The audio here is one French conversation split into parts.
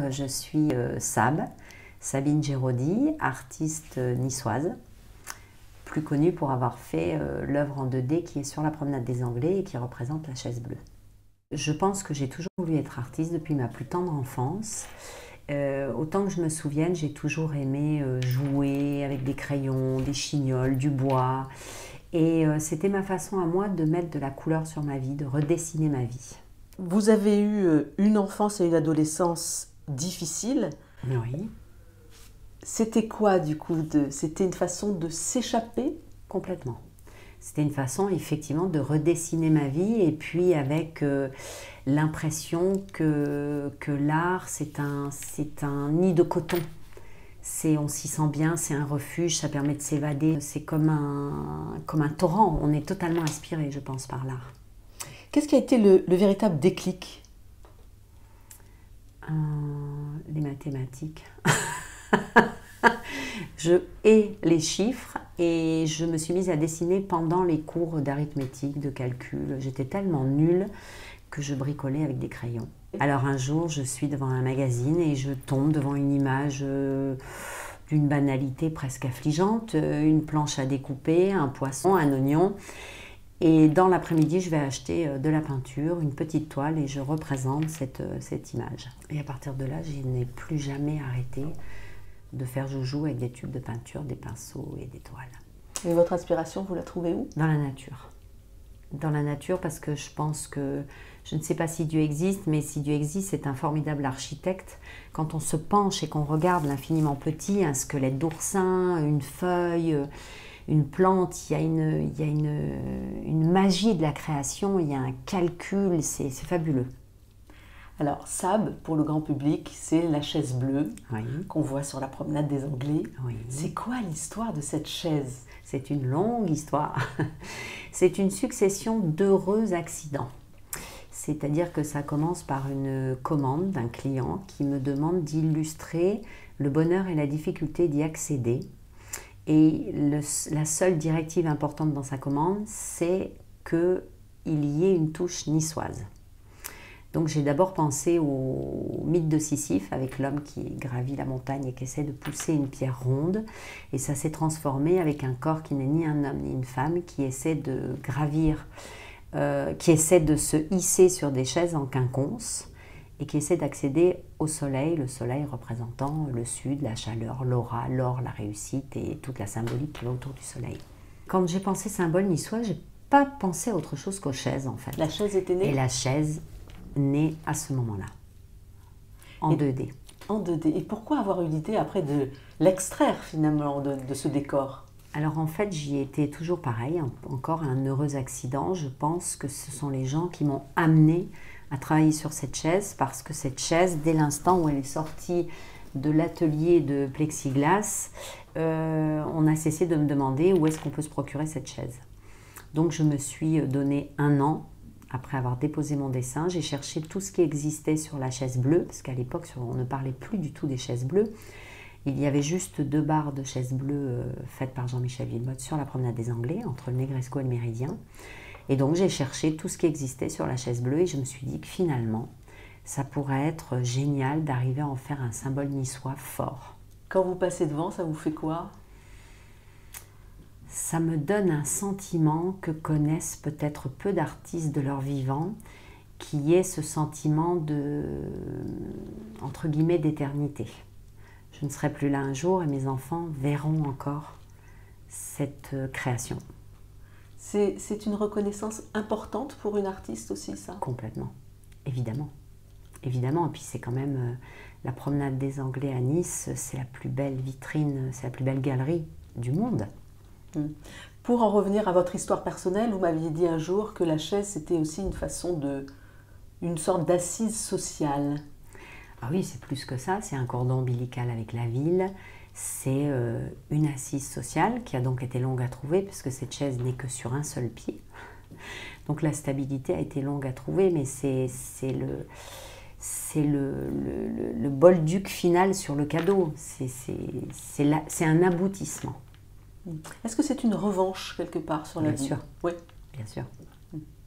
Je suis Sabine Géraudy, artiste niçoise, plus connue pour avoir fait l'œuvre en 2D qui est sur la promenade des Anglais et qui représente la chaise bleue. Je pense que j'ai toujours voulu être artiste depuis ma plus tendre enfance. Autant que je me souvienne, j'ai toujours aimé jouer avec des crayons, des chignoles, du bois. Et c'était ma façon à moi de mettre de la couleur sur ma vie, de redessiner ma vie. Vous avez eu une enfance et une adolescence difficiles. Oui. C'était quoi du coup C'était une façon de s'échapper? Complètement. C'était une façon effectivement de redessiner ma vie et puis avec l'impression que l'art c'est un nid de coton. On s'y sent bien, c'est un refuge, ça permet de s'évader. C'est comme un torrent, on est totalement inspiré je pense par l'art. Qu'est-ce qui a été le véritable déclic? Les mathématiques. Je hais les chiffres et je me suis mise à dessiner pendant les cours d'arithmétique, de calcul. J'étais tellement nulle que je bricolais avec des crayons. Alors un jour, je suis devant un magazine et je tombe devant une image d'une banalité presque affligeante, une planche à découper, un poisson, un oignon. Et dans l'après-midi, je vais acheter de la peinture, une petite toile et je représente cette image. Et à partir de là, je n'ai plus jamais arrêté de faire joujou avec des tubes de peinture, des pinceaux et des toiles. Et votre inspiration, vous la trouvez où? Dans la nature. Dans la nature parce que je pense que, je ne sais pas si Dieu existe, mais si Dieu existe, c'est un formidable architecte. Quand on se penche et qu'on regarde l'infiniment petit, un squelette d'oursin, une feuille, une plante, il y a une magie de la création, il y a un calcul, c'est fabuleux. Alors, Sab, pour le grand public, c'est la chaise bleue Oui. qu'on voit sur la promenade des Anglais. Oui. C'est quoi l'histoire de cette chaise? C'est une longue histoire. C'est une succession d'heureux accidents. C'est-à-dire que ça commence par une commande d'un client qui me demande d'illustrer le bonheur et la difficulté d'y accéder. Et la seule directive importante dans sa commande, c'est qu'il y ait une touche niçoise. Donc j'ai d'abord pensé au mythe de Sisyphe avec l'homme qui gravit la montagne et qui essaie de pousser une pierre ronde. Et ça s'est transformé avec un corps qui n'est ni un homme ni une femme qui essaie de gravir, qui essaie de se hisser sur des chaises en quinconce et qui essaie d'accéder au soleil, le soleil représentant le sud, la chaleur, l'aura, l'or, la réussite et toute la symbolique qui va autour du soleil. Quand j'ai pensé symbole niçois, j'ai pas pensé à autre chose qu'aux chaises en fait. La chaise était née? Et la chaise née à ce moment-là, en 2D. En 2D. Et pourquoi avoir eu l'idée après de l'extraire finalement de ce décor? Alors en fait, j'y étais toujours pareil, encore un heureux accident. Je pense que ce sont les gens qui m'ont amené à travailler sur cette chaise parce que cette chaise, dès l'instant où elle est sortie de l'atelier de plexiglas, on a cessé de me demander où est-ce qu'on peut se procurer cette chaise. Donc je me suis donné 1 an. Après avoir déposé mon dessin, j'ai cherché tout ce qui existait sur la chaise bleue, parce qu'à l'époque, on ne parlait plus du tout des chaises bleues. Il y avait juste 2 barres de chaises bleues faites par Jean-Michel Villemotte sur la promenade des Anglais, entre le Negresco et le Méridien. Et donc, j'ai cherché tout ce qui existait sur la chaise bleue et je me suis dit que finalement, ça pourrait être génial d'arriver à en faire un symbole niçois fort. Quand vous passez devant, ça vous fait quoi? Ça me donne un sentiment que connaissent peut-être peu d'artistes de leur vivant, qui est ce sentiment de, entre guillemets, d'éternité. Je ne serai plus là un jour et mes enfants verront encore cette création. C'est une reconnaissance importante pour une artiste aussi, ça? Complètement, évidemment. Évidemment, et puis c'est quand même la promenade des Anglais à Nice, c'est la plus belle vitrine, c'est la plus belle galerie du monde. Pour en revenir à votre histoire personnelle, vous m'aviez dit un jour que la chaise c'était aussi une sorte d'assise sociale. Ah oui, c'est plus que ça, c'est un cordon ombilical avec la ville, c'est une assise sociale qui a donc été longue à trouver puisque cette chaise n'est que sur un seul pied. Donc la stabilité a été longue à trouver, mais c'est le bolduc final sur le cadeau, c'est un aboutissement. Est-ce que c'est une revanche quelque part sur la vie? Bien sûr. Oui. Bien sûr.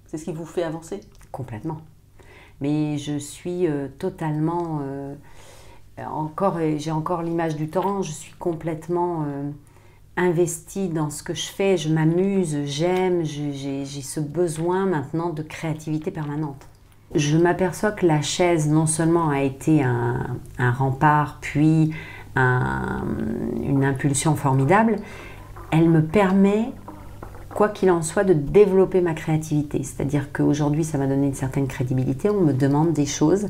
C'est ce qui vous fait avancer? Complètement. Mais je suis totalement J'ai encore l'image du torrent, je suis complètement investie dans ce que je fais, je m'amuse, j'aime, j'ai ce besoin maintenant de créativité permanente. Je m'aperçois que la chaise non seulement a été un rempart, puis une impulsion formidable, elle me permet, quoi qu'il en soit, de développer ma créativité. C'est-à-dire qu'aujourd'hui, ça m'a donné une certaine crédibilité, on me demande des choses.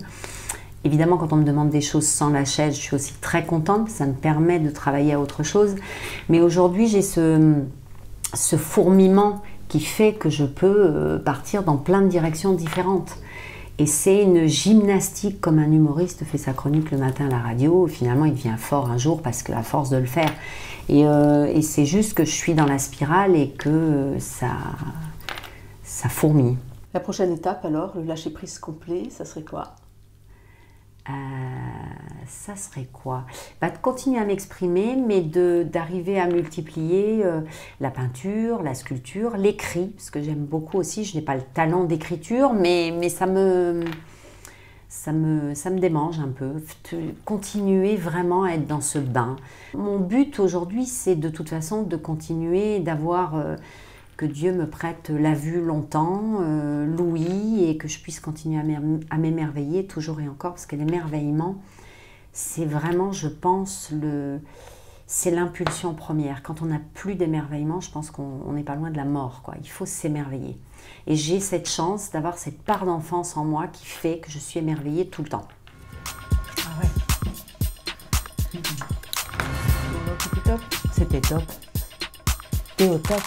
Évidemment, quand on me demande des choses sans la chaise, je suis aussi très contente, ça me permet de travailler à autre chose. Mais aujourd'hui, j'ai ce fourmillement qui fait que je peux partir dans plein de directions différentes. Et c'est une gymnastique, comme un humoriste fait sa chronique le matin à la radio. Finalement, il devient fort un jour parce qu'à force de le faire. Et c'est juste que je suis dans la spirale et que ça fourmille. La prochaine étape alors, le lâcher-prise complet, ça serait quoi ? Ça serait quoi? De continuer à m'exprimer, mais d'arriver à multiplier la peinture, la sculpture, l'écrit, parce que j'aime beaucoup aussi. Je n'ai pas le talent d'écriture, mais ça me démange un peu. Continuer vraiment à être dans ce bain. Mon but aujourd'hui, c'est de toute façon de continuer d'avoir... que Dieu me prête la vue longtemps, l'ouïe, et que je puisse continuer à m'émerveiller toujours et encore, parce que l'émerveillement, c'est vraiment, je pense, c'est l'impulsion première. Quand on n'a plus d'émerveillement, je pense qu'on n'est pas loin de la mort, quoi. Il faut s'émerveiller. Et j'ai cette chance d'avoir cette part d'enfance en moi qui fait que je suis émerveillée tout le temps. Ah ouais. C'était top. C'était top. T'es au top.